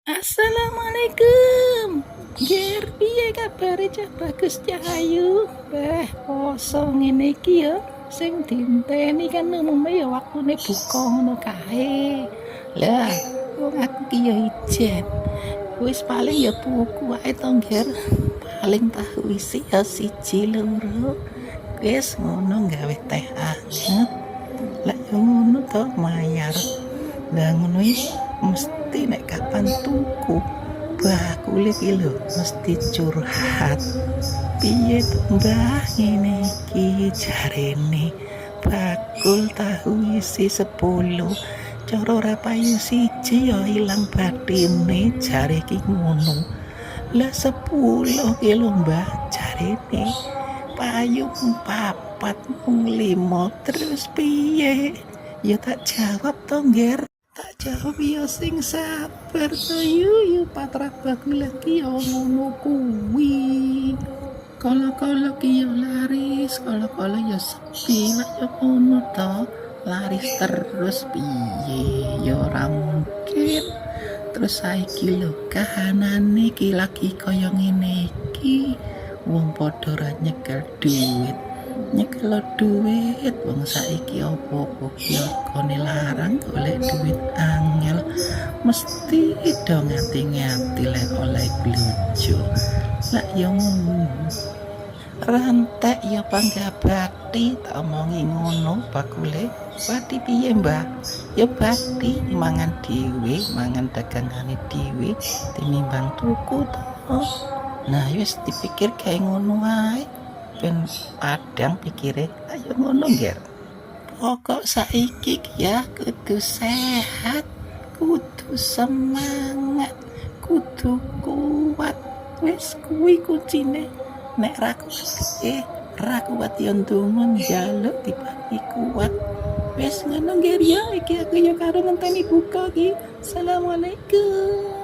Assalamualaikum. Ger piye kabare Cah Bagus Cahayu? Poso ngene iki ya sing dinteni kan umume ya waktune buka ngono kae. Lah, wong aku ki ya ijen. Wis paling ya tuku wae to, Ger. Paling tahu isi ya siji loro. Wis ngono gawe teh anget. Lah yo ngono to mayar. Lah ngono iki mesti nek kapan tuku bakule iki lho mesti curhat. Piye to Mbah ngene iki jarene bakul tahu isi 10 cara ora payu siji ya ilang batine jare iki ngono. Lah 10 ki lho Mbah jarene payu 4 mung 5 terus piye? Ya tak jawab to Nger. Tak jawab ya sing sabar to yu patra bakul ki ya ngono kuwi. Kala-kala ki ya laris, kala-kala ya sepi, lah ya ngono to. Laris terus piye? Ya ora mungkin. Terus saiki lho kahanane ki lagi kaya ngene iki. Wong padha ra nyekel duit wong saiki apa-apa ki kone larang golek duit angel mesti do ngati-ngati lek oleh blujo lah yo rantek ya panggabati tak omongi ngono bakule bati piye Mbah ya bati mangan dhewe mangan dagangane dhewe tinimbang tuku to. Nah wis dipikir kayak ngono ae ben padang pikire ayo ngono Ger. Pokok saiki ya kudu sehat, kudu semangat, kudu kuat. Wis kuwi kuncine. Nek ra kuat yo ndonga njaluk diparingi kuat. Wis ngono Ger ya iki aku yo karo ngenteni buka iki. Assalamualaikum.